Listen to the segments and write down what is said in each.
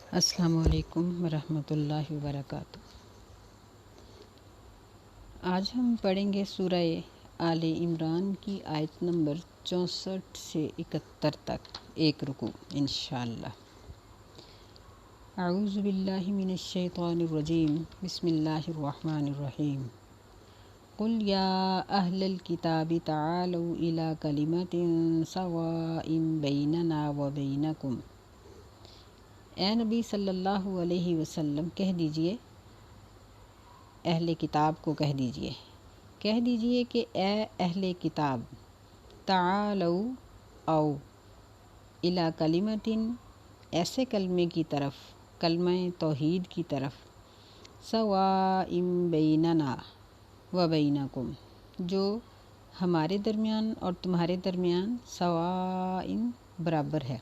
السلام علیکم ورحمۃ اللہ وبرکاتہ۔ آج ہم پڑھیں گے سورہ آل عمران کی آیت نمبر 64 سے 71 تک ایک رکوع انشاءاللہ۔ اعوذ باللہ من الشیطان الرجیم، بسم اللہ الرحمن الرحیم۔ قل یا اہل الکتاب تعالوا الی کلمۃ سواء بیننا وبینکم، اے نبی صلی اللہ علیہ وسلم کہہ دیجئے، اہل کتاب کو کہہ دیجئے کہ اے اہل کتاب، تعالوا آؤ، الی کلمۃ ایسے کلمے کی طرف، کلمہ توحید کی طرف، سواء بیننا و بینکم، جو ہمارے درمیان اور تمہارے درمیان سواء برابر ہے۔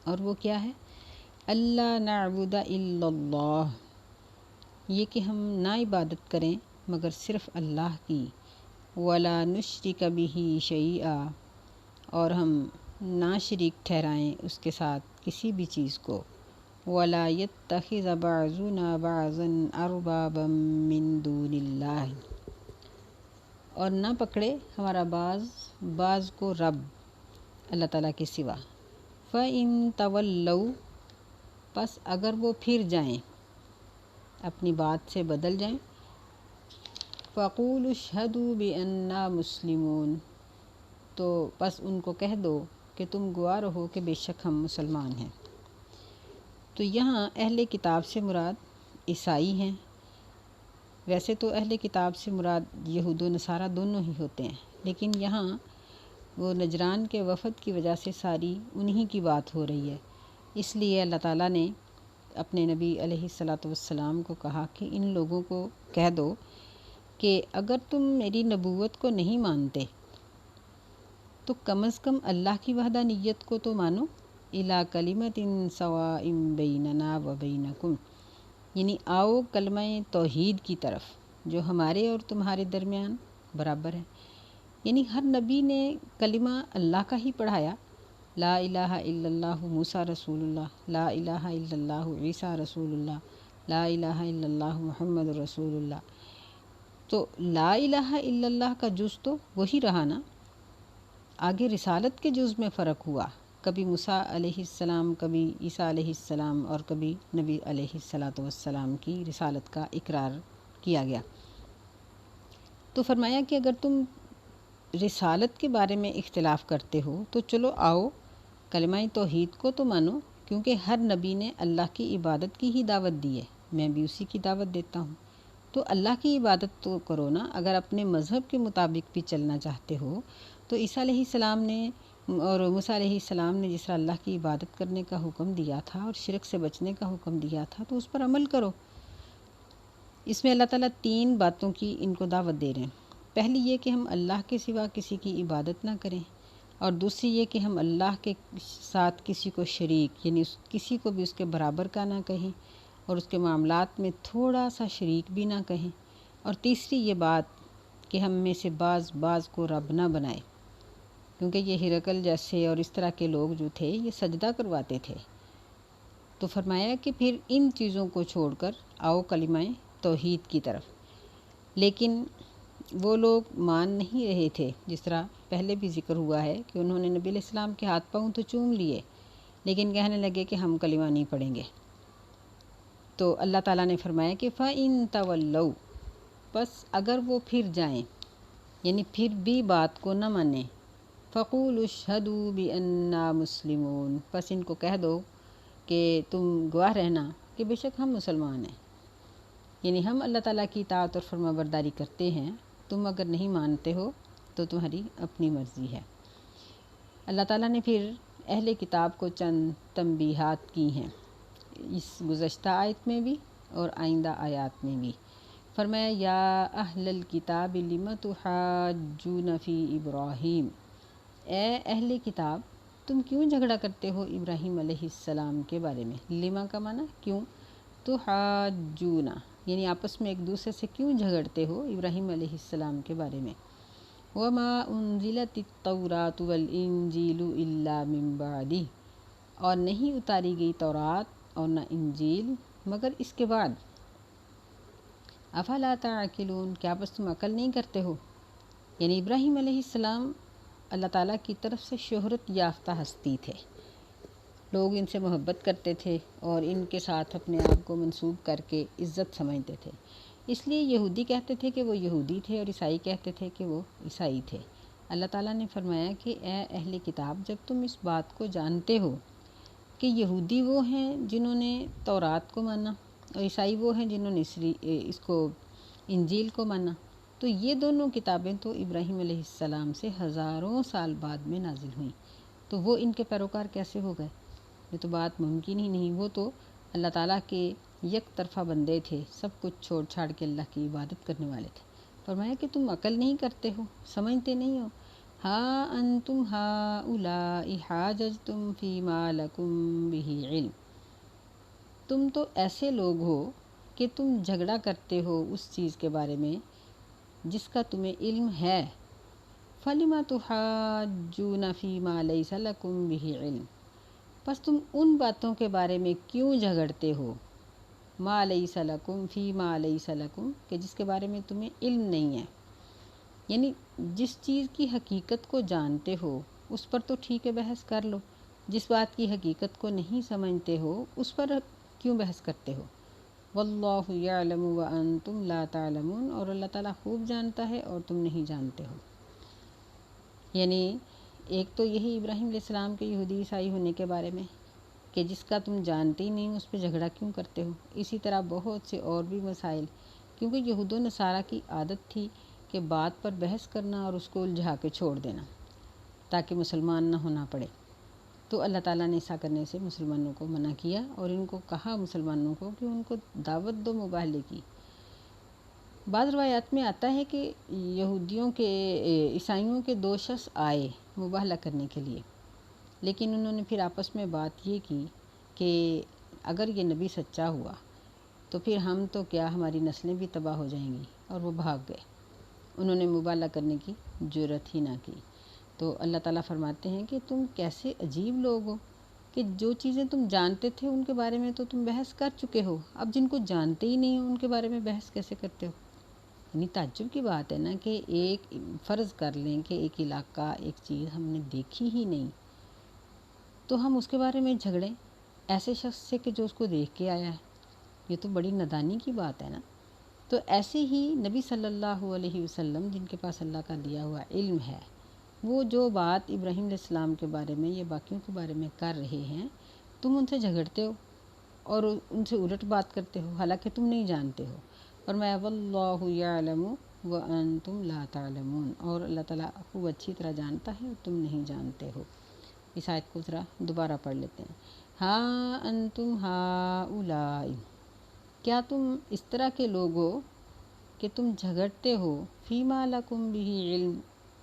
اور وہ کیا ہے؟ اللہ نعبد الا اللہ، یہ کہ ہم نہ عبادت کریں مگر صرف اللہ کی، ولا نشرک بہ شیئا، اور ہم نہ شریک ٹھہرائیں اس کے ساتھ کسی بھی چیز کو، ولا یتخذ بعضنا بعضا اربابا من دون اللہ، اور نہ پکڑے ہمارا بعض کو رب اللہ تعالیٰ کے سوا۔ فَإِن تَوَلَّوْا، پس اگر وہ پھر جائیں، اپنی بات سے بدل جائیں، فَقُولُوا اشْهَدُوا بِأَنَّا مُسْلِمُونَ، تو پس ان کو کہہ دو کہ تم گواہ رہو کہ بے شک ہم مسلمان ہیں۔ تو یہاں اہل کتاب سے مراد عیسائی ہیں۔ ویسے تو اہل کتاب سے مراد یہود و نصارہ دونوں ہی ہوتے ہیں، لیکن یہاں وہ نجران کے وفد کی وجہ سے ساری انہی کی بات ہو رہی ہے، اس لیے اللہ تعالیٰ نے اپنے نبی علیہ الصلاۃ والسلام کو کہا کہ ان لوگوں کو کہہ دو کہ اگر تم میری نبوت کو نہیں مانتے تو کم از کم اللہ کی وحدانیت کو تو مانو، الی کلمۃ سواء بیننا و بینکم، یعنی آؤ کلمہ توحید کی طرف جو ہمارے اور تمہارے درمیان برابر ہے۔ یعنی ہر نبی نے کلمہ اللہ کا ہی پڑھایا، لا الہ الا اللہ موسیٰ رسول اللہ، لا الہ الا اللہ عیسیٰ رسول اللہ، لا الہ الا اللہ محمد رسول اللہ۔ تو لا الہ الا اللہ کا جز تو وہی رہا نا، آگے رسالت کے جز میں فرق ہوا، کبھی موسیٰ علیہ السلام، کبھی عیسیٰ علیہ السلام، اور کبھی نبی علیہ الصلاۃ والسلام کی رسالت کا اقرار کیا گیا۔ تو فرمایا کہ اگر تم رسالت کے بارے میں اختلاف کرتے ہو تو چلو آؤ کلمہ توحید کو تو مانو، کیونکہ ہر نبی نے اللہ کی عبادت کی ہی دعوت دی ہے، میں بھی اسی کی دعوت دیتا ہوں، تو اللہ کی عبادت تو کرو نا۔ اگر اپنے مذہب کے مطابق بھی چلنا چاہتے ہو تو عیسیٰ علیہ السلام نے اور موسیٰ علیہ السلام نے جس طرح اللہ کی عبادت کرنے کا حکم دیا تھا اور شرک سے بچنے کا حکم دیا تھا تو اس پر عمل کرو۔ اس میں اللہ تعالیٰ 3 باتوں کی ان کو دعوت دے رہے ہیں۔ پہلی یہ کہ ہم اللہ کے سوا کسی کی عبادت نہ کریں، اور دوسری یہ کہ ہم اللہ کے ساتھ کسی کو شریک، یعنی کسی کو بھی اس کے برابر کا نہ کہیں، اور اس کے معاملات میں تھوڑا سا شریک بھی نہ کہیں، اور تیسری یہ بات کہ ہم میں سے بعض کو رب نہ بنائے، کیونکہ یہ ہرقل جیسے اور اس طرح کے لوگ جو تھے یہ سجدہ کرواتے تھے۔ تو فرمایا کہ پھر ان چیزوں کو چھوڑ کر آؤ کلمہ توحید کی طرف۔ لیکن وہ لوگ مان نہیں رہے تھے، جس طرح پہلے بھی ذکر ہوا ہے کہ انہوں نے نبی علیہ السلام کے ہاتھ پاؤں تو چوم لیے، لیکن کہنے لگے کہ ہم کلمہ نہیں پڑھیں گے۔ تو اللہ تعالیٰ نے فرمایا کہ فَإِن تَوَلَّوْا، پس اگر وہ پھر جائیں، یعنی پھر بھی بات کو نہ مانیں، فَقُولُوا اشْهَدُوا بِأَنَّا مُسْلِمُونَ، پس ان کو کہہ دو کہ تم گواہ رہنا کہ بے شک ہم مسلمان ہیں، یعنی ہم اللہ تعالیٰ کی اطاعت اور فرما برداری کرتے ہیں، تم اگر نہیں مانتے ہو تو تمہاری اپنی مرضی ہے۔ اللہ تعالیٰ نے پھر اہل کتاب کو چند تنبیہات کی ہیں، اس گزشتہ آیت میں بھی اور آئندہ آیات میں بھی۔ فرمایا یا اہل الکتاب لم تحاجون فی ابراہیم، اے اہل کتاب تم کیوں جھگڑا کرتے ہو ابراہیم علیہ السلام کے بارے میں؟ لما کا معنی کیوں، تحاجون یعنی آپس میں ایک دوسرے سے کیوں جھگڑتے ہو ابراہیم علیہ السلام کے بارے میں۔ وما انزلت التوراۃ والانجیل الا من بعدہ، اور نہیں اتاری گئی تورات اور نہ انجیل مگر اس کے بعد۔ افلا تعقلون، کیا بس تم عقل نہیں کرتے ہو؟ یعنی ابراہیم علیہ السلام اللہ تعالیٰ کی طرف سے شہرت یافتہ ہستی تھے، لوگ ان سے محبت کرتے تھے اور ان کے ساتھ اپنے آپ کو منسوب کر کے عزت سمجھتے تھے، اس لیے یہودی کہتے تھے کہ وہ یہودی تھے اور عیسائی کہتے تھے کہ وہ عیسائی تھے۔ اللہ تعالیٰ نے فرمایا کہ اے اہل کتاب، جب تم اس بات کو جانتے ہو کہ یہودی وہ ہیں جنہوں نے تورات کو مانا اور عیسائی وہ ہیں جنہوں نے اس کو انجیل کو مانا، تو یہ دونوں کتابیں تو ابراہیم علیہ السلام سے ہزاروں سال بعد میں نازل ہوئیں، تو وہ ان کے پیروکار کیسے ہو گئے؟ یہ تو بات ممکن ہی نہیں۔ وہ تو اللہ تعالیٰ کے یک طرفہ بندے تھے، سب کچھ چھوڑ چھاڑ کے اللہ کی عبادت کرنے والے تھے۔ فرمایا کہ تم عقل نہیں کرتے ہو، سمجھتے نہیں ہو۔ ہاں انتم ہؤلاء حاججتم فیما لکم بہ علم، تم تو ایسے لوگ ہو کہ تم جھگڑا کرتے ہو اس چیز کے بارے میں جس کا تمہیں علم ہے۔ فلم تحاجون فیما لیس لکم بہ علم، پس تم ان باتوں کے بارے میں کیوں جھگڑتے ہو، ما لیس لکم فیما لیس لکم، کہ جس کے بارے میں تمہیں علم نہیں ہے۔ یعنی جس چیز کی حقیقت کو جانتے ہو اس پر تو ٹھیک ہے بحث کر لو، جس بات کی حقیقت کو نہیں سمجھتے ہو اس پر کیوں بحث کرتے ہو؟ واللہ یعلم وانتم لا تعلمون، اور اللہ تعالیٰ خوب جانتا ہے اور تم نہیں جانتے ہو۔ یعنی ایک تو یہی ابراہیم علیہ السلام کے یہودی عیسائی ہونے کے بارے میں کہ جس کا تم جانتے ہی نہیں اس پہ جھگڑا کیوں کرتے ہو۔ اسی طرح بہت سے اور بھی مسائل، کیونکہ یہود و نصارہ کی عادت تھی کہ بات پر بحث کرنا اور اس کو الجھا کے چھوڑ دینا تاکہ مسلمان نہ ہونا پڑے، تو اللہ تعالیٰ نے ایسا کرنے سے مسلمانوں کو منع کیا اور ان کو کہا مسلمانوں کو کہ ان کو دعوت دو مباہلے کی۔ بعض روایات میں آتا ہے کہ عیسائیوں کے دو شخص آئے مباہلہ کرنے کے لیے، لیکن انہوں نے پھر آپس میں بات یہ کی کہ اگر یہ نبی سچا ہوا تو پھر ہم تو کیا، ہماری نسلیں بھی تباہ ہو جائیں گی، اور وہ بھاگ گئے، انہوں نے مباہلہ کرنے کی جرأت ہی نہ کی۔ تو اللہ تعالیٰ فرماتے ہیں کہ تم کیسے عجیب لوگ ہو کہ جو چیزیں تم جانتے تھے ان کے بارے میں تو تم بحث کر چکے ہو، اب جن کو جانتے ہی نہیں ہو ان کے بارے میں بحث کیسے کرتے ہو؟ یعنی تعجب کی بات ہے نا کہ ایک فرض کر لیں کہ ایک علاقہ، ایک چیز ہم نے دیکھی ہی نہیں تو ہم اس کے بارے میں جھگڑیں ایسے شخص سے کہ جو اس کو دیکھ کے آیا ہے، یہ تو بڑی نادانی کی بات ہے نا۔ تو ایسے ہی نبی صلی اللہ علیہ وسلم جن کے پاس اللہ کا دیا ہوا علم ہے، وہ جو بات ابراہیم علیہ السلام کے بارے میں یا باقیوں کے بارے میں کر رہے ہیں، تم ان سے جھگڑتے ہو اور ان سے الٹ بات کرتے ہو حالانکہ تم نہیں جانتے ہو۔ فرمایا واللہ یعلم وانتم لا تعلمون، اور اللہ تعالیٰ خوب اچھی طرح جانتا ہے اور تم نہیں جانتے ہو۔ اس آیت کو ذرا دوبارہ پڑھ لیتے ہیں۔ ہاں انتم ہؤلاء، کیا تم اس طرح کے لوگ ہو کہ تم جھگڑتے ہو فیما لکم بہ علم،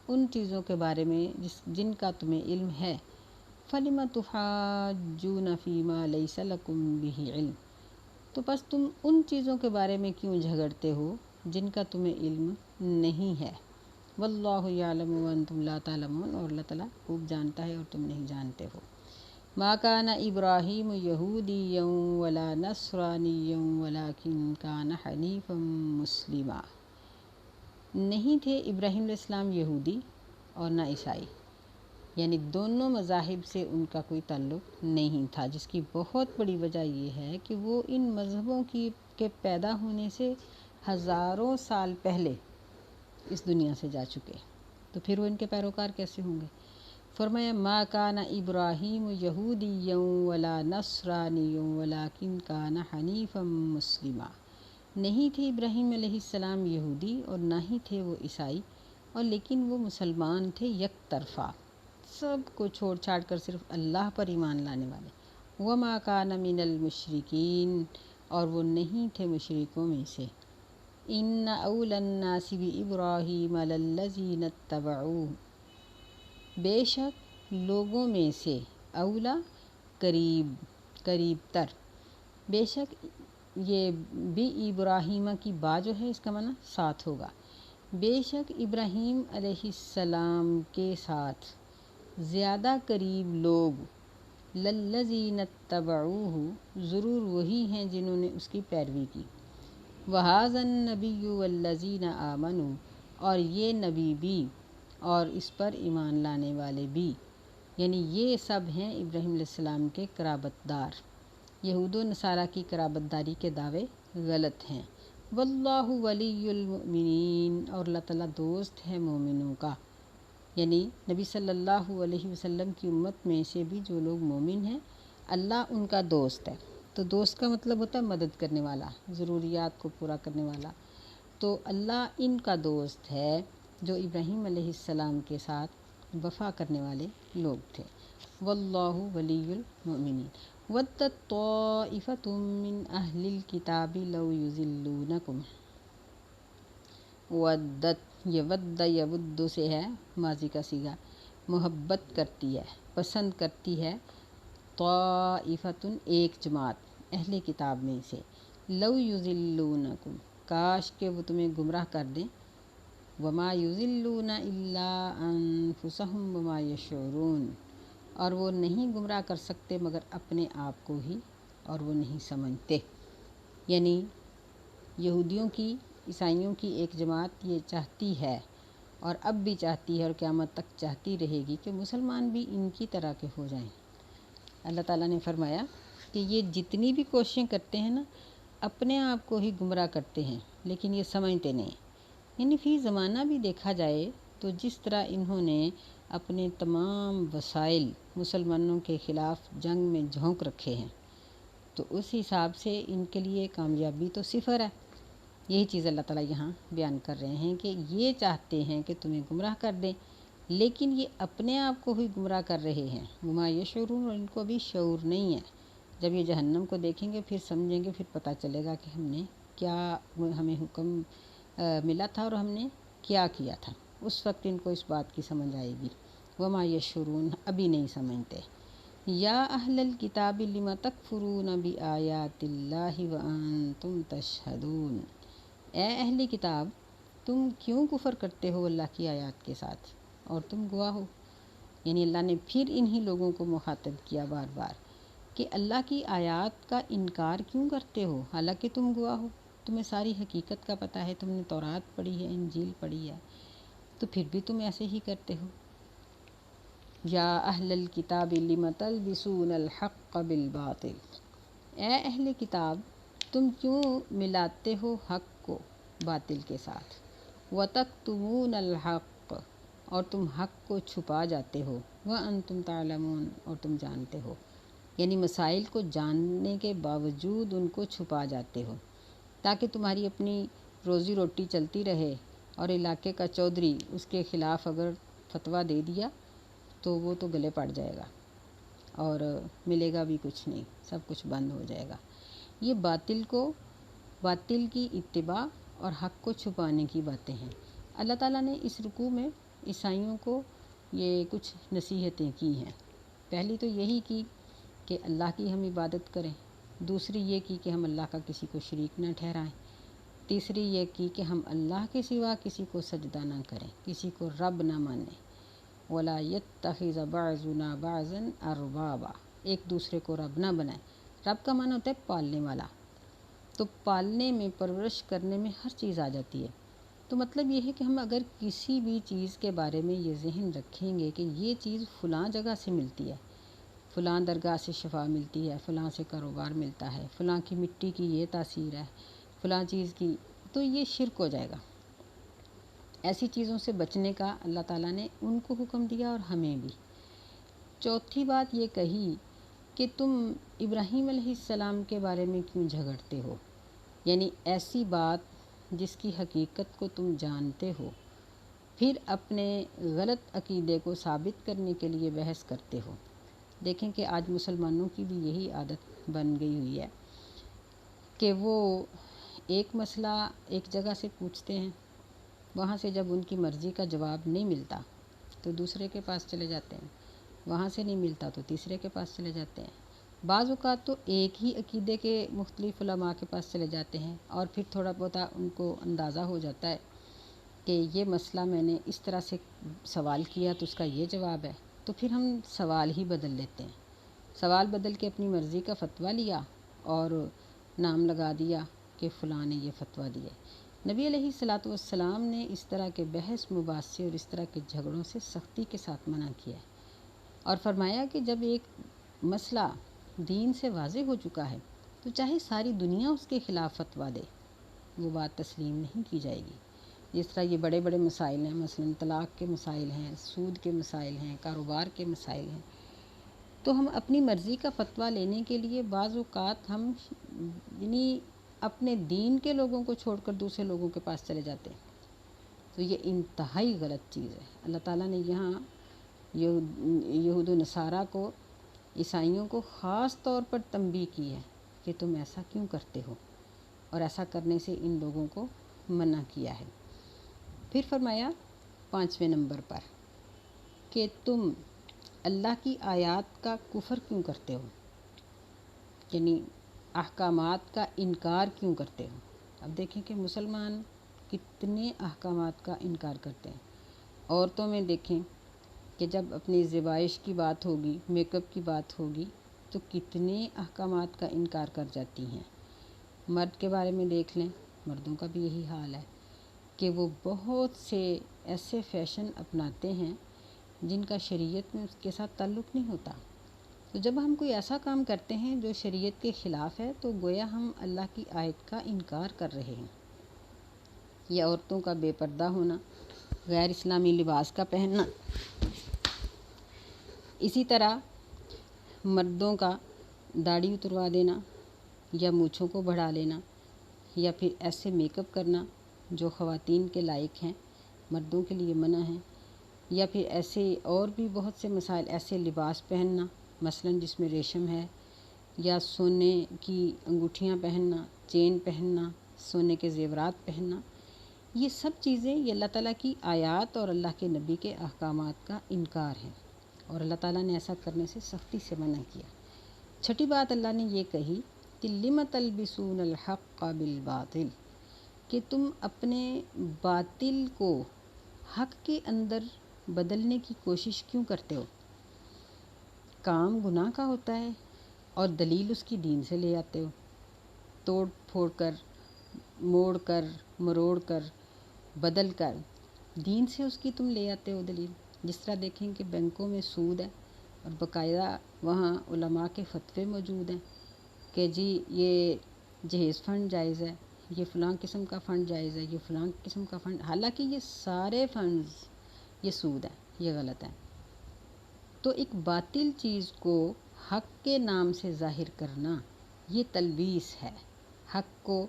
ان چیزوں کے بارے میں جن کا تمہیں علم ہے۔ فلم تحاجون فیما لیس لکم بہ علم، تو بس تم ان چیزوں کے بارے میں کیوں جھگڑتے ہو جن کا تمہیں علم نہیں ہے۔ واللہ یعلم وانتم لا تعلمون، اور اللہ تعالیٰ خوب جانتا ہے اور تم نہیں جانتے ہو۔ ما کان ابراہیم یہودیا ولا نصرانیا ولکن کان حنیفا مسلما، نہیں تھے ابراہیم علیہ السلام یہودی اور نہ عیسائی، یعنی دونوں مذاہب سے ان کا کوئی تعلق نہیں تھا، جس کی بہت بڑی وجہ یہ ہے کہ وہ ان مذہبوں کے پیدا ہونے سے ہزاروں سال پہلے اس دنیا سے جا چکے، تو پھر وہ ان کے پیروکار کیسے ہوں گے؟ فرمایا ما کان ابراہیم یہودیا ولا نصرانیا ولکن کان حنیفا مسلما، نہیں تھے ابراہیم علیہ السلام یہودی اور نہ ہی تھے وہ عیسائی، اور لیکن وہ مسلمان تھے یک طرفہ، سب کو چھوڑ چھاڑ کر صرف اللہ پر ایمان لانے والے۔ وما کان من المشرکین، اور وہ نہیں تھے مشرکوں میں سے۔ ان اولی الناس بابراہیم للذین اتبعوہ، بے شک لوگوں میں سے، اولا قریب تر، بے شک یہ بی ابراہیم کی با جو ہے اس کا معنی ساتھ ہوگا، بے شک ابراہیم علیہ السلام کے ساتھ زیادہ قریب لوگ للذین اتبعوہ، ضرور وہی ہیں جنہوں نے اس کی پیروی کی، وہذا النبی والذین آمنوا، اور یہ نبی بھی اور اس پر ایمان لانے والے بھی، یعنی یہ سب ہیں ابراہیم علیہ السلام کے قرابت دار۔ یہود و نصارہ کی قرابت داری کے دعوے غلط ہیں۔ واللہ ولی المؤمنین، اور اللہ تعالیٰ دوست ہے مومنوں کا، یعنی نبی صلی اللہ علیہ وسلم کی امت میں سے بھی جو لوگ مومن ہیں اللہ ان کا دوست ہے۔ تو دوست کا مطلب ہوتا ہے مدد کرنے والا، ضروریات کو پورا کرنے والا۔ تو اللہ ان کا دوست ہے جو ابراہیم علیہ السلام کے ساتھ وفا کرنے والے لوگ تھے۔ واللہ ولی المؤمنین۔ ودت طائفۃ من اہل الکتاب لو یضلونکم، ودت، یہ ود یود سے ہے ماضی کا صیغہ، محبت کرتی ہے، پسند کرتی ہے، طائفۃ ایک جماعت اہل کتاب میں سے، لو یضلونکم، کاش کہ وہ تمہیں گمراہ کر دیں، وما یضلون الا انفسہم وما یشعرون، اور وہ نہیں گمراہ کر سکتے مگر اپنے آپ کو ہی، اور وہ نہیں سمجھتے۔ یعنی یہودیوں کی، عیسائیوں کی ایک جماعت یہ چاہتی ہے اور اب بھی چاہتی ہے اور قیامت تک چاہتی رہے گی کہ مسلمان بھی ان کی طرح کے ہو جائیں۔ اللہ تعالیٰ نے فرمایا کہ یہ جتنی بھی کوششیں کرتے ہیں نا، اپنے آپ کو ہی گمراہ کرتے ہیں لیکن یہ سمجھتے نہیں۔ یعنی فی زمانہ بھی دیکھا جائے تو جس طرح انہوں نے اپنے تمام وسائل مسلمانوں کے خلاف جنگ میں جھونک رکھے ہیں، تو اس حساب سے ان کے لیے کامیابی تو صفر ہے۔ یہی چیز اللہ تعالیٰ یہاں بیان کر رہے ہیں کہ یہ چاہتے ہیں کہ تمہیں گمراہ کر دیں لیکن یہ اپنے آپ کو ہی گمراہ کر رہے ہیں، وما یشعرون، اور ان کو بھی شعور نہیں ہے۔ جب یہ جہنم کو دیکھیں گے پھر سمجھیں گے، پھر پتہ چلے گا کہ ہم نے کیا، ہمیں حکم ملا تھا اور ہم نے کیا کیا تھا، اس وقت ان کو اس بات کی سمجھ آئے گی۔ وما یشعرون، ابھی نہیں سمجھتے۔ یا اہل الکتاب لم تکفرون بآیات اللہ وانتم تشہدون، اے اہل کتاب تم کیوں کفر کرتے ہو اللہ کی آیات کے ساتھ اور تم گواہ ہو۔ یعنی اللہ نے پھر انہی لوگوں کو مخاطب کیا بار بار کہ اللہ کی آیات کا انکار کیوں کرتے ہو حالانکہ تم گواہ ہو، تمہیں ساری حقیقت کا پتہ ہے، تم نے تورات پڑھی ہے، انجیل پڑھی ہے، تو پھر بھی تم ایسے ہی کرتے ہو۔ یا اہل الکتاب لم تلبسون الحق بالباطل، اے اہل کتاب تم کیوں ملاتے ہو حق کو باطل کے ساتھ، وتکتمون الحق، اور تم حق کو چھپا جاتے ہو، وانتم تعلمون، اور تم جانتے ہو۔ یعنی مسائل کو جاننے کے باوجود ان کو چھپا جاتے ہو تاکہ تمہاری اپنی روزی روٹی چلتی رہے، اور علاقے کا چودھری اس کے خلاف اگر فتویٰ دے دیا تو وہ تو گلے پڑ جائے گا اور ملے گا بھی کچھ نہیں، سب کچھ بند ہو جائے گا۔ یہ باطل کی اتباع اور حق کو چھپانے کی باتیں ہیں۔ اللہ تعالیٰ نے اس رکوع میں عیسائیوں کو یہ کچھ نصیحتیں کی ہیں۔ پہلی تو یہی کی کہ اللہ کی ہم عبادت کریں، دوسری یہ کی کہ ہم اللہ کا کسی کو شریک نہ ٹھہرائیں، تیسری یہ کی کہ ہم اللہ کے سوا کسی کو سجدہ نہ کریں، کسی کو رب نہ مانیں، وَلَا يَتَّخِذَ بَعْضُنَا بَعْضًا أَرْبَابًا، ایک دوسرے کو رب نہ بنائیں۔ رب کا معنی ہوتا ہے پالنے والا، تو پالنے میں، پرورش کرنے میں ہر چیز آ جاتی ہے۔ تو مطلب یہ ہے کہ ہم اگر کسی بھی چیز کے بارے میں یہ ذہن رکھیں گے کہ یہ چیز فلاں جگہ سے ملتی ہے، فلاں درگاہ سے شفا ملتی ہے، فلاں سے کاروبار ملتا ہے، فلاں کی مٹی کی یہ تاثیر ہے، فلاں چیز کی، تو یہ شرک ہو جائے گا۔ ایسی چیزوں سے بچنے کا اللہ تعالیٰ نے ان کو حکم دیا اور ہمیں بھی۔ چوتھی بات یہ کہی کہ تم ابراہیم علیہ السلام کے بارے میں کیوں جھگڑتے ہو، یعنی ایسی بات جس کی حقیقت کو تم جانتے ہو پھر اپنے غلط عقیدے کو ثابت کرنے کے لیے بحث کرتے ہو۔ دیکھیں کہ آج مسلمانوں کی بھی یہی عادت بن گئی ہوئی ہے کہ وہ ایک مسئلہ ایک جگہ سے پوچھتے ہیں، وہاں سے جب ان کی مرضی کا جواب نہیں ملتا تو دوسرے کے پاس چلے جاتے ہیں، وہاں سے نہیں ملتا تو تیسرے کے پاس چلے جاتے ہیں، بعض اوقات تو ایک ہی عقیدے کے مختلف علماء کے پاس چلے جاتے ہیں، اور پھر تھوڑا بہت ان کو اندازہ ہو جاتا ہے کہ یہ مسئلہ میں نے اس طرح سے سوال کیا تو اس کا یہ جواب ہے، تو پھر ہم سوال ہی بدل لیتے ہیں، سوال بدل کے اپنی مرضی کا فتویٰ لیا اور نام لگا دیا کہ فلاں نے یہ فتویٰ دیا۔ نبی علیہ الصلاۃ والسلام نے اس طرح کے بحث مباحثے اور اس طرح کے جھگڑوں سے سختی کے ساتھ منع کیا ہے، اور فرمایا کہ جب ایک مسئلہ دین سے واضح ہو چکا ہے تو چاہے ساری دنیا اس کے خلاف فتویٰ دے، وہ بات تسلیم نہیں کی جائے گی۔ جس طرح یہ بڑے بڑے مسائل ہیں، مثلا طلاق کے مسائل ہیں، سود کے مسائل ہیں، کاروبار کے مسائل ہیں، تو ہم اپنی مرضی کا فتویٰ لینے کے لیے بعض اوقات ہم یعنی اپنے دین کے لوگوں کو چھوڑ کر دوسرے لوگوں کے پاس چلے جاتے ہیں، تو یہ انتہائی غلط چیز ہے۔ اللہ تعالیٰ نے یہاں یہود و نصارہ کو، عیسائیوں کو خاص طور پر تنبیہ کی ہے کہ تم ایسا کیوں کرتے ہو، اور ایسا کرنے سے ان لوگوں کو منع کیا ہے۔ پھر فرمایا 5ویں نمبر پر کہ تم اللہ کی آیات کا کفر کیوں کرتے ہو، یعنی احکامات کا انکار کیوں کرتے ہو۔ اب دیکھیں کہ مسلمان کتنے احکامات کا انکار کرتے ہیں۔ عورتوں میں دیکھیں کہ جب اپنی زیبائش کی بات ہوگی، میک اپ کی بات ہوگی، تو کتنے احکامات کا انکار کر جاتی ہیں۔ مرد کے بارے میں دیکھ لیں، مردوں کا بھی یہی حال ہے کہ وہ بہت سے ایسے فیشن اپناتے ہیں جن کا شریعت میں اس کے ساتھ تعلق نہیں ہوتا۔ تو جب ہم کوئی ایسا کام کرتے ہیں جو شریعت کے خلاف ہے تو گویا ہم اللہ کی آیت کا انکار کر رہے ہیں۔ یا عورتوں کا بے پردہ ہونا، غیر اسلامی لباس کا پہننا، اسی طرح مردوں کا داڑھی اتروا دینا یا مونچھوں کو بڑھا لینا، یا پھر ایسے میک اپ کرنا جو خواتین کے لائق ہیں، مردوں کے لیے منع ہیں، یا پھر ایسے اور بھی بہت سے مسائل، ایسے لباس پہننا مثلا جس میں ریشم ہے، یا سونے کی انگوٹھیاں پہننا، چین پہننا، سونے کے زیورات پہننا، یہ سب چیزیں یہ اللہ تعالیٰ کی آیات اور اللہ کے نبی کے احکامات کا انکار ہے، اور اللہ تعالیٰ نے ایسا کرنے سے سختی سے منع کیا۔ چھٹی بات اللہ نے یہ کہی کہ لِمَ تَلْبِسُونَ الْحَقَّ بِالْبَاطِلِ، کہ تم اپنے باطل کو حق کے اندر بدلنے کی کوشش کیوں کرتے ہو۔ کام گناہ کا ہوتا ہے اور دلیل اس کی دین سے لے آتے ہو، توڑ پھوڑ کر، موڑ کر، مروڑ کر، بدل کر دین سے اس کی تم لے آتے ہو دلیل۔ جس طرح دیکھیں کہ بینکوں میں سود ہے اور باقاعدہ وہاں علماء کے فتوے موجود ہیں کہ جی یہ جہیز فنڈ جائز ہے، یہ فلاں قسم کا فنڈ جائز ہے، یہ فلاں قسم کا فنڈ، حالانکہ یہ سارے فنڈز یہ سود ہے، یہ غلط ہے۔ تو ایک باطل چیز کو حق کے نام سے ظاہر کرنا یہ تلبیس ہے، حق کو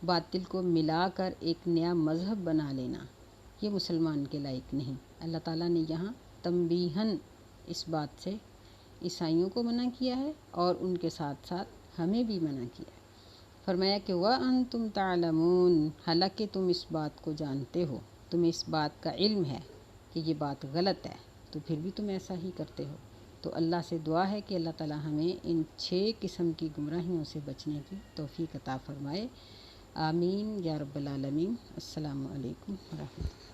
باطل کو ملا کر ایک نیا مذہب بنا لینا یہ مسلمان کے لائق نہیں۔ اللہ تعالیٰ نے یہاں تنبیہاً اس بات سے عیسائیوں کو منع کیا ہے اور ان کے ساتھ ساتھ ہمیں بھی منع کیا ہے۔ فرمایا کہ وَأَنْتُمْ تَعْلَمُونَ، حالانکہ تم اس بات کو جانتے ہو، تمہیں اس بات کا علم ہے کہ یہ بات غلط ہے، تو پھر بھی تم ایسا ہی کرتے ہو۔ تو اللہ سے دعا ہے کہ اللہ تعالیٰ ہمیں ان 6 قسم کی گمراہیوں سے بچنے کی توفیق عطا فرمائے۔ آمین یا رب العالمین۔ السلام علیکم ورحمۃ اللہ۔